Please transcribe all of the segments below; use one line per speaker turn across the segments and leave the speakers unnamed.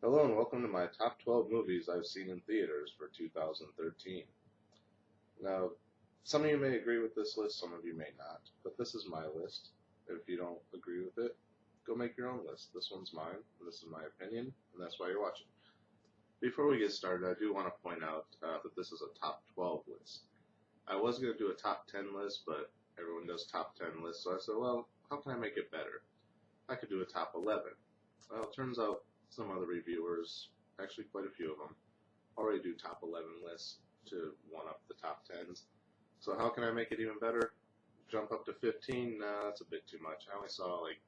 Hello and welcome to my top 12 movies I've seen in theaters for 2013. Now, some of you may agree with this list, some of you may not, but this is my list. If you don't agree with it, go make your own list. This one's mine, and this is my opinion, and that's why you're watching. Before we get started, I do want to point out that this is a top 12 list. I was going to do a top 10 list, but everyone does top 10 lists, so I said, well, how can I make it better? I could do a top 11. Well, it turns out some other reviewers, actually quite a few of them, already do top 11 lists to one-up the top 10s. So how can I make it even better? Jump up to 15? Nah, that's a bit too much. I only saw like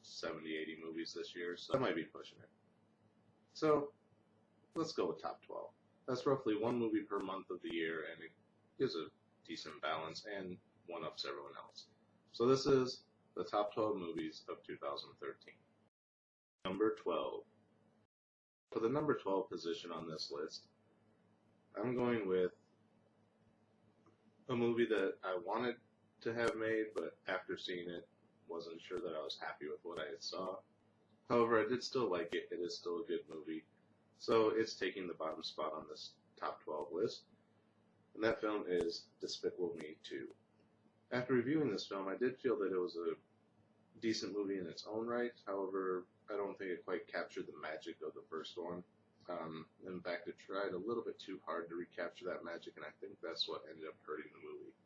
70, 80 movies this year, so I might be pushing it. So let's go with top 12. That's roughly one movie per month of the year, and it gives a decent balance and one-ups everyone else. So this is the top 12 movies of 2013. Number 12. For the number 12 position on this list, I'm going with a movie that I wanted to have made, but after seeing it, wasn't sure that I was happy with what I saw. However, I did still like it. It is still a good movie. So it's taking the bottom spot on this top 12 list. And that film is Despicable Me 2. After reviewing this film, I did feel that it was a decent movie in its own right. However, I don't think it quite captured the magic of the first one. In fact, it tried a little bit too hard to recapture that magic, and I think that's what ended up hurting the movie.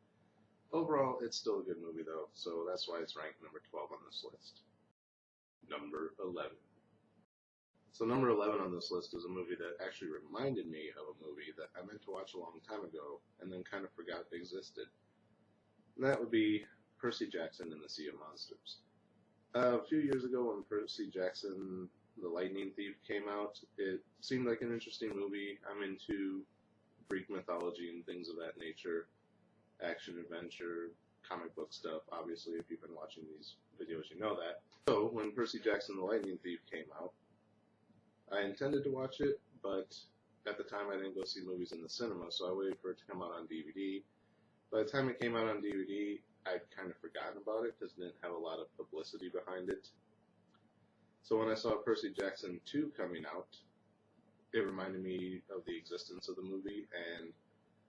Overall, it's still a good movie, though, so that's why it's ranked number 12 on this list. Number 11. So number 11 on this list is a movie that actually reminded me of a movie that I meant to watch a long time ago, and then kind of forgot existed. And that would be Percy Jackson and the Sea of Monsters. A few years ago when Percy Jackson, the Lightning Thief, came out, it seemed like an interesting movie. I'm into Greek mythology and things of that nature, action, adventure, comic book stuff. Obviously, if you've been watching these videos, you know that. So when Percy Jackson, the Lightning Thief came out, I intended to watch it, but at the time I didn't go see movies in the cinema, so I waited for it to come out on DVD. By the time it came out on DVD, I'd kind of forgotten about it because it didn't have a lot of publicity behind it. So when I saw Percy Jackson 2 coming out, it reminded me of the existence of the movie, and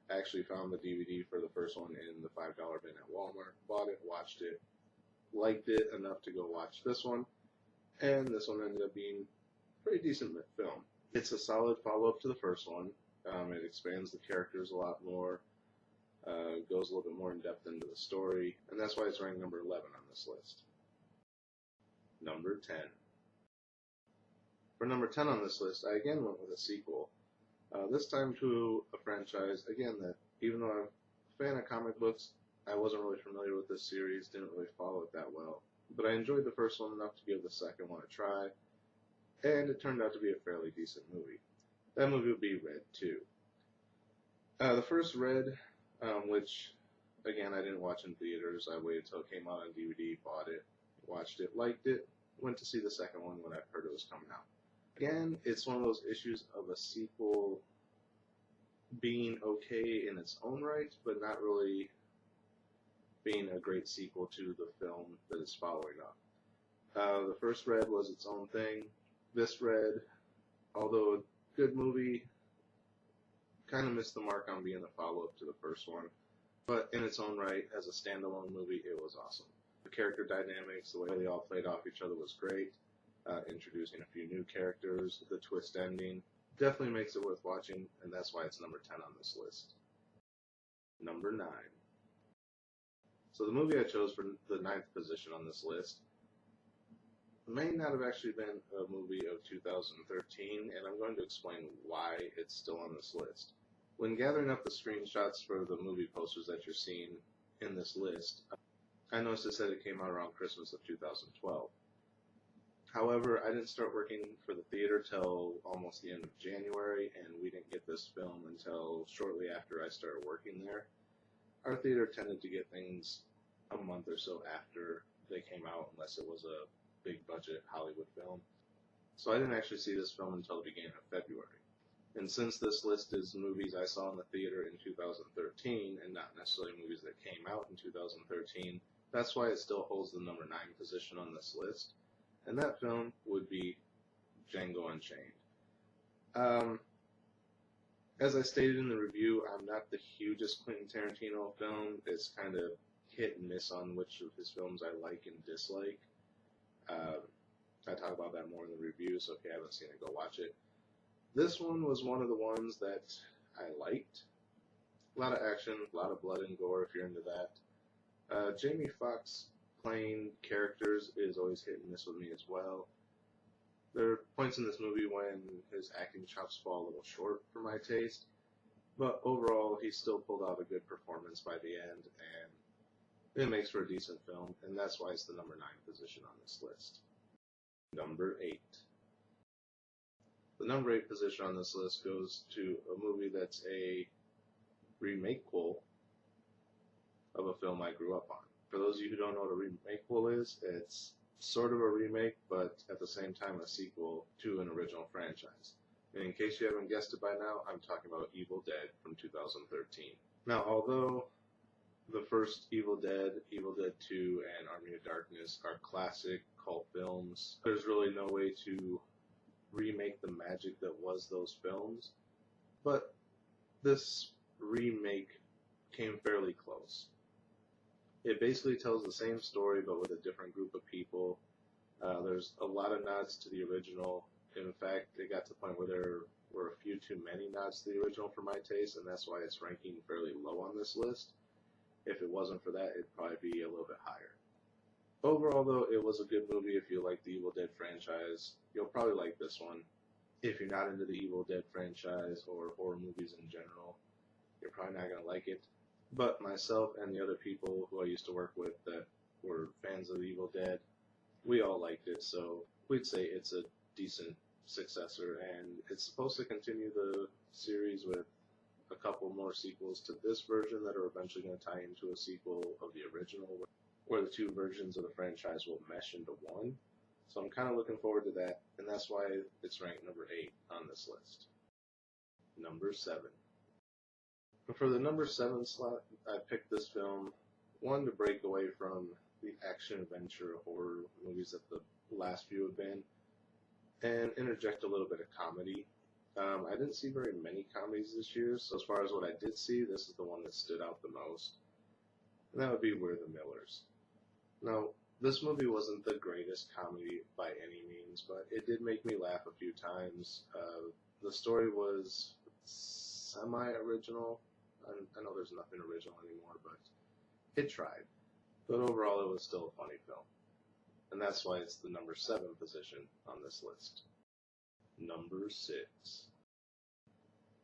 I actually found the DVD for the first one in the $5 bin at Walmart, bought it, watched it, liked it enough to go watch this one, and this one ended up being a pretty decent film. It's a solid follow-up to the first one. It expands the characters a lot more. Goes a little bit more in depth into the story, and that's why it's ranked number 11 on this list. Number 10. For number 10 on this list, I again went with a sequel. This time to a franchise, again, that even though I'm a fan of comic books, I wasn't really familiar with this series, didn't really follow it that well. But I enjoyed the first one enough to give the second one a try, and it turned out to be a fairly decent movie. That movie would be Red 2. The first Red, which, again, I didn't watch in theaters. I waited till it came out on DVD, bought it, watched it, liked it, went to see the second one when I heard it was coming out. Again, it's one of those issues of a sequel being okay in its own right, but not really being a great sequel to the film that is following up. The first Red was its own thing. This Red, although a good movie, kind of missed the mark on being a follow-up to the first one, but in its own right, as a standalone movie, it was awesome. The character dynamics, the way they all played off each other was great. Introducing a few new characters, the twist ending, definitely makes it worth watching, and that's why it's number 10 on this list. Number 9. So the movie I chose for the 9th position on this list may not have actually been a movie of 2013, and I'm going to explain why it's still on this list. When gathering up the screenshots for the movie posters that you're seeing in this list, I noticed it said it came out around Christmas of 2012. However, I didn't start working for the theater till almost the end of January, and we didn't get this film until shortly after I started working there. Our theater tended to get things a month or so after they came out, unless it was a big budget Hollywood film. So I didn't actually see this film until the beginning of February. And since this list is movies I saw in the theater in 2013 and not necessarily movies that came out in 2013, that's why it still holds the number 9 position on this list. And that film would be Django Unchained. As I stated in the review, I'm not the hugest Quentin Tarantino film. It's kind of hit and miss on which of his films I like and dislike. I talk about that more in the review, so if you haven't seen it, go watch it. This one was one of the ones that I liked. A lot of action, a lot of blood and gore if you're into that. Jamie Foxx playing characters is always hit and miss with me as well. There are points in this movie when his acting chops fall a little short for my taste, but overall he still pulled out a good performance by the end, and it makes for a decent film, and that's why it's the number 9 position on this list. Number 8. The number 8 position on this list goes to a movie that's a remakequel of a film I grew up on. For those of you who don't know what a remakequel is, it's sort of a remake, but at the same time a sequel to an original franchise. And in case you haven't guessed it by now, I'm talking about Evil Dead from 2013. Now, although the first Evil Dead, Evil Dead 2, and Army of Darkness are classic cult films, there's really no way to remake the magic that was those films. But this remake came fairly close. It basically tells the same story, but with a different group of people. There's a lot of nods to the original. In fact, it got to the point where there were a few too many nods to the original for my taste, and that's why it's ranking fairly low on this list. If it wasn't for that, it'd probably be a little bit higher. Overall, though, it was a good movie. If you like the Evil Dead franchise, you'll probably like this one. If you're not into the Evil Dead franchise or horror movies in general, you're probably not going to like it. But myself and the other people who I used to work with that were fans of Evil Dead, we all liked it, so we'd say it's a decent successor, and it's supposed to continue the series with a couple more sequels to this version that are eventually going to tie into a sequel of the original, where the two versions of the franchise will mesh into one. So I'm kind of looking forward to that, and that's why it's ranked number 8 on this list. Number 7. For the number 7 slot, I picked this film, one, to break away from the action-adventure horror movies that the last few have been, and interject a little bit of comedy. I didn't see very many comedies this year, so as far as what I did see, this is the one that stood out the most, and that would be We're the Millers. Now, this movie wasn't the greatest comedy by any means, but it did make me laugh a few times. The story was semi-original. I know there's nothing original anymore, but it tried. But overall, it was still a funny film. And that's why it's the number 7 position on this list. Number 6.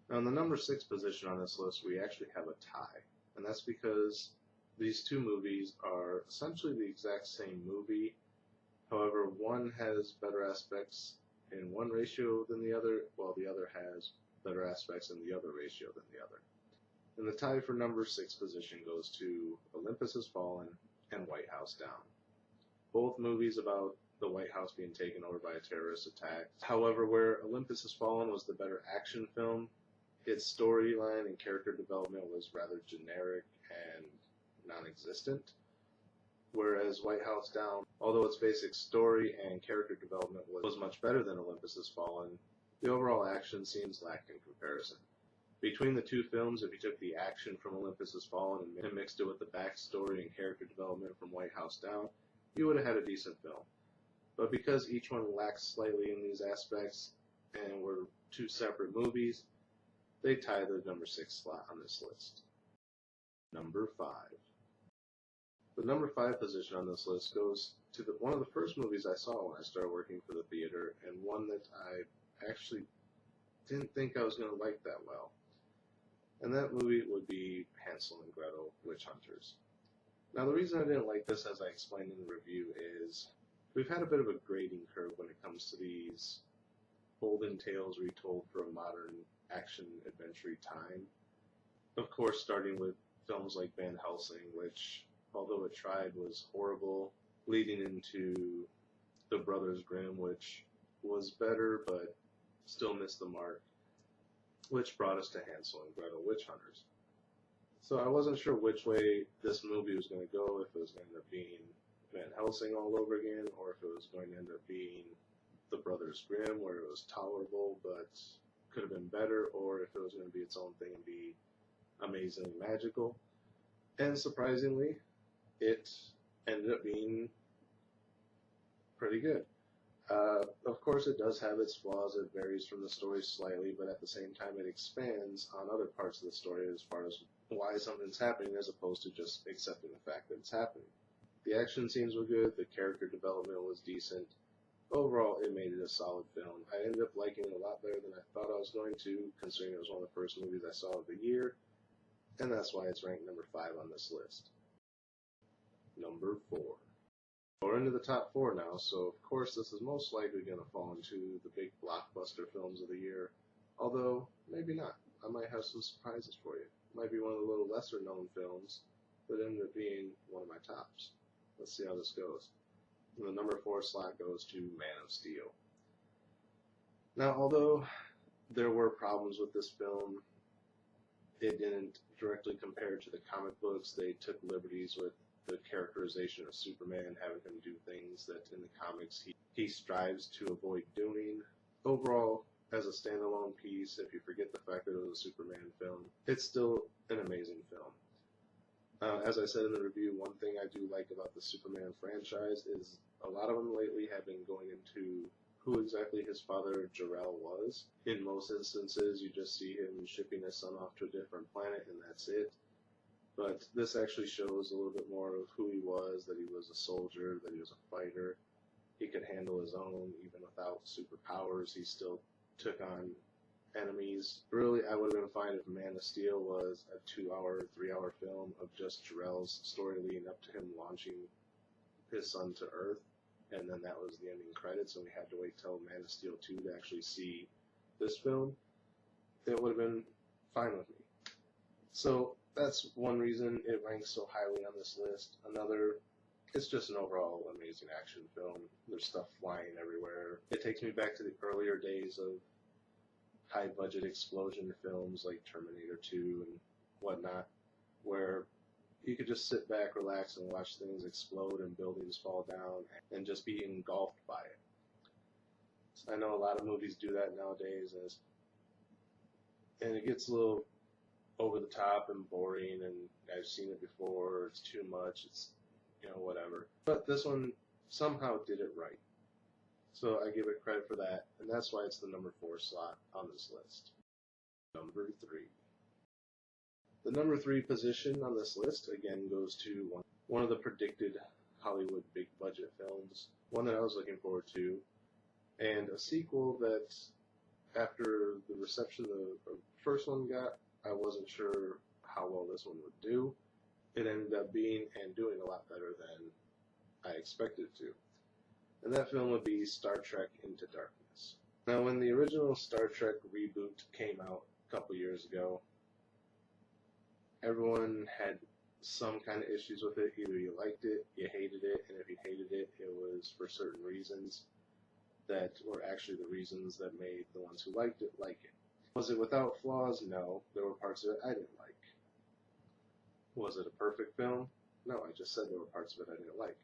Now, in the number 6 position on this list, we actually have a tie. And that's because these two movies are essentially the exact same movie. However, one has better aspects in one ratio than the other, while the other has better aspects in the other ratio than the other. And the tie for number 6 position goes to Olympus Has Fallen and White House Down. Both movies about the White House being taken over by a terrorist attack. However, where Olympus Has Fallen was the better action film, its storyline and character development was rather generic and non-existent. Whereas White House Down, although its basic story and character development was much better than Olympus Has Fallen, the overall action scenes lacked in comparison. Between the two films, if you took the action from Olympus Has Fallen and mixed it with the backstory and character development from White House Down, you would have had a decent film. But because each one lacks slightly in these aspects and were two separate movies, they tie the number 6 slot on this list. Number 5. The number 5 position on this list goes to one of the first movies I saw when I started working for the theater, and one that I actually didn't think I was going to like that well. And that movie would be Hansel and Gretel, Witch Hunters. Now, the reason I didn't like this, as I explained in the review, is we've had a bit of a grading curve when it comes to these olden tales retold for a modern action-adventure time. Of course, starting with films like Van Helsing, which, although it tried, was horrible, leading into The Brothers Grimm, which was better, but still missed the mark, which brought us to Hansel and Gretel, Witch Hunters. So I wasn't sure which way this movie was going to go, if it was going to end up being Van Helsing all over again, or if it was going to end up being The Brothers Grimm, where it was tolerable, but could have been better, or if it was going to be its own thing and be amazingly magical. And surprisingly, it ended up being pretty good. Of course, it does have its flaws. It varies from the story slightly, but at the same time, it expands on other parts of the story as far as why something's happening, as opposed to just accepting the fact that it's happening. The action scenes were good. The character development was decent. Overall, it made it a solid film. I ended up liking it a lot better than I thought I was going to, considering it was one of the first movies I saw of the year, and that's why it's ranked number 5 on this list. Number 4. We're into the top 4 now, so of course this is most likely going to fall into the big blockbuster films of the year, although maybe not. I might have some surprises for you. It might be one of the little lesser known films that ended up being one of my tops. Let's see how this goes. And the number 4 slot goes to Man of Steel. Now, although there were problems with this film, it didn't directly compare to the comic books. They took liberties with the characterization of Superman, having him do things that in the comics he strives to avoid doing. Overall, as a standalone piece, if you forget the fact that it was a Superman film, it's still an amazing film. As I said in the review, one thing I do like about the Superman franchise is a lot of them lately have been going into who exactly his father Jor-El was. In most instances, you just see him shipping his son off to a different planet and that's it. But this actually shows a little bit more of who he was, that he was a soldier, that he was a fighter. He could handle his own, even without superpowers. He still took on enemies. Really, I would have been fine if Man of Steel was a 2-hour, 3-hour film of just Jor-El's story leading up to him launching his son to Earth, and then that was the ending credits, and we had to wait till Man of Steel 2 to actually see this film. It would have been fine with me. So that's one reason it ranks so highly on this list. Another, it's just an overall amazing action film. There's stuff flying everywhere. It takes me back to the earlier days of high-budget explosion films like Terminator 2 and whatnot, where you could just sit back, relax, and watch things explode and buildings fall down and just be engulfed by it. So I know a lot of movies do that nowadays, and it gets a little over the top and boring, and I've seen it before, it's too much, it's, whatever. But this one somehow did it right. So I give it credit for that, and that's why it's the number 4 slot on this list. Number 3. The number 3 position on this list, again, goes to one of the predicted Hollywood big budget films, one that I was looking forward to, and a sequel that, after the reception the first one got, I wasn't sure how well this one would do. It ended up being and doing a lot better than I expected it to. And that film would be Star Trek Into Darkness. Now, when the original Star Trek reboot came out a couple years ago, everyone had some kind of issues with it. Either you liked it, you hated it, and if you hated it, it was for certain reasons that were actually the reasons that made the ones who liked it like it. Was it without flaws? No. There were parts of it I didn't like. Was it a perfect film? No, I just said there were parts of it I didn't like.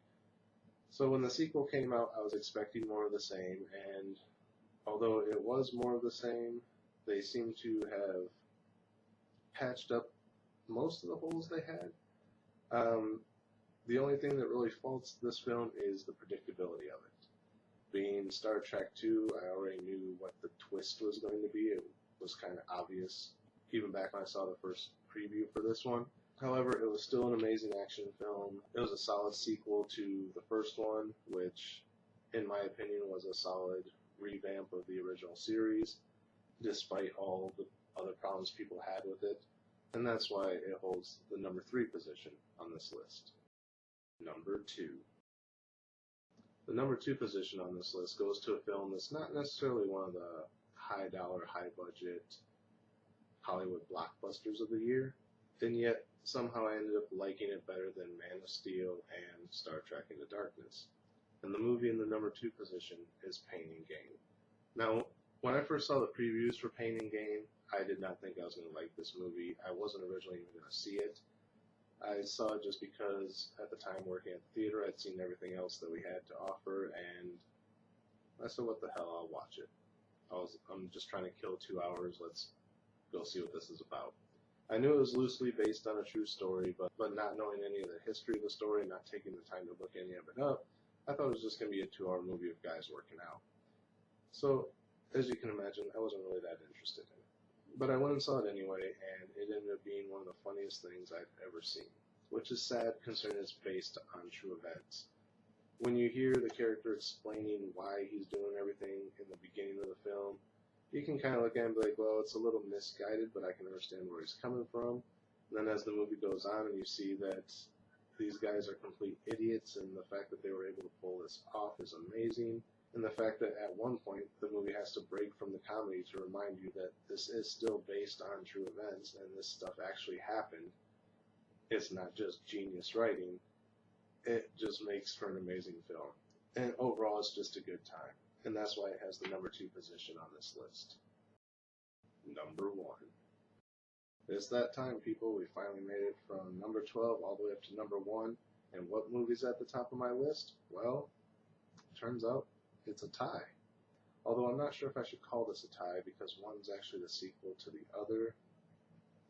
So when the sequel came out, I was expecting more of the same, and although it was more of the same, they seem to have patched up most of the holes they had. The only thing that really faults this film is the predictability of it. Being Star Trek 2, I already knew what the twist was going to be. It was kind of obvious, even back when I saw the first preview for this one. However, it was still an amazing action film. It was a solid sequel to the first one, which, in my opinion, was a solid revamp of the original series, despite all the other problems people had with it. And that's why it holds the number 3 position on this list. Number 2. The number 2 position on this list goes to a film that's not necessarily one of the high-dollar, high-budget Hollywood blockbusters of the year, and yet somehow I ended up liking it better than Man of Steel and Star Trek Into Darkness. And the movie in the number 2 position is Pain and Gain. Now, when I first saw the previews for Pain and Gain, I did not think I was going to like this movie. I wasn't originally even going to see it. I saw it just because at the time working at the theater, I'd seen everything else that we had to offer, and I said, what the hell, I'll watch it. I'm just trying to kill 2 hours. Let's go see what this is about. I knew it was loosely based on a true story, but not knowing any of the history of the story, not taking the time to look any of it up, I thought it was just going to be a 2-hour movie of guys working out. So, as you can imagine, I wasn't really that interested in it. But I went and saw it anyway, and it ended up being one of the funniest things I've ever seen, which is sad considering it's based on true events. When you hear the character explaining why he's doing everything in the beginning of the film, you can kind of look at it and be like, well, it's a little misguided, but I can understand where he's coming from. And then as the movie goes on and you see that these guys are complete idiots, and the fact that they were able to pull this off is amazing. And the fact that at one point the movie has to break from the comedy to remind you that this is still based on true events and this stuff actually happened. It's not just genius writing. It just makes for an amazing film. And overall, it's just a good time. And that's why it has the number 2 position on this list. Number 1. It's that time, people. We finally made it from number 12 all the way up to number 1. And what movie's at the top of my list? Well, turns out it's a tie. Although I'm not sure if I should call this a tie because one's actually the sequel to the other.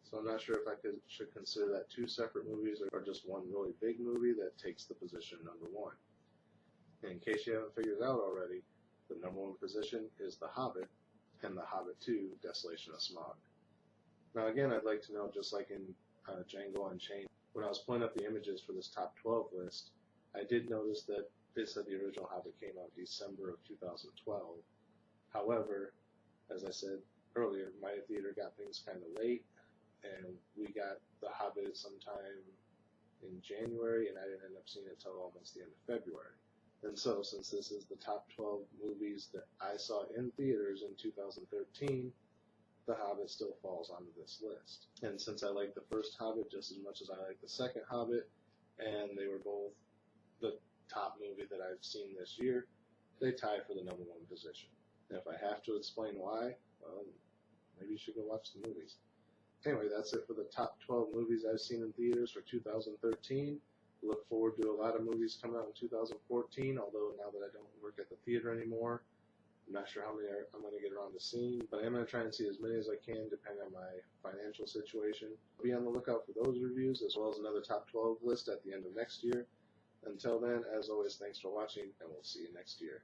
So I'm not sure if I should consider that 2 separate movies or just one really big movie that takes the position number 1. And in case you haven't figured it out already, the number 1 position is The Hobbit and The Hobbit 2, Desolation of Smaug. Now again, I'd like to know, just like in Django Unchained, when I was pulling up the images for this top 12 list, I did notice that it said the original Hobbit came out December of 2012. However, as I said earlier, my theater got things kind of late, and we got The Hobbit sometime in January, and I didn't end up seeing it until almost the end of February. And so, since this is the top 12 movies that I saw in theaters in 2013, The Hobbit still falls onto this list. And since I like the first Hobbit just as much as I like the second Hobbit, and they were both the top movie that I've seen this year, they tie for the number 1 position. And if I have to explain why, well, maybe you should go watch the movies. Anyway, that's it for the top 12 movies I've seen in theaters for 2013. Look forward to a lot of movies coming out in 2014, although now that I don't work at the theater anymore, I'm not sure how many I'm going to get around to seeing, but I am going to try and see as many as I can depending on my financial situation. Be on the lookout for those reviews as well as another top 12 list at the end of next year. Until then, as always, thanks for watching, and we'll see you next year.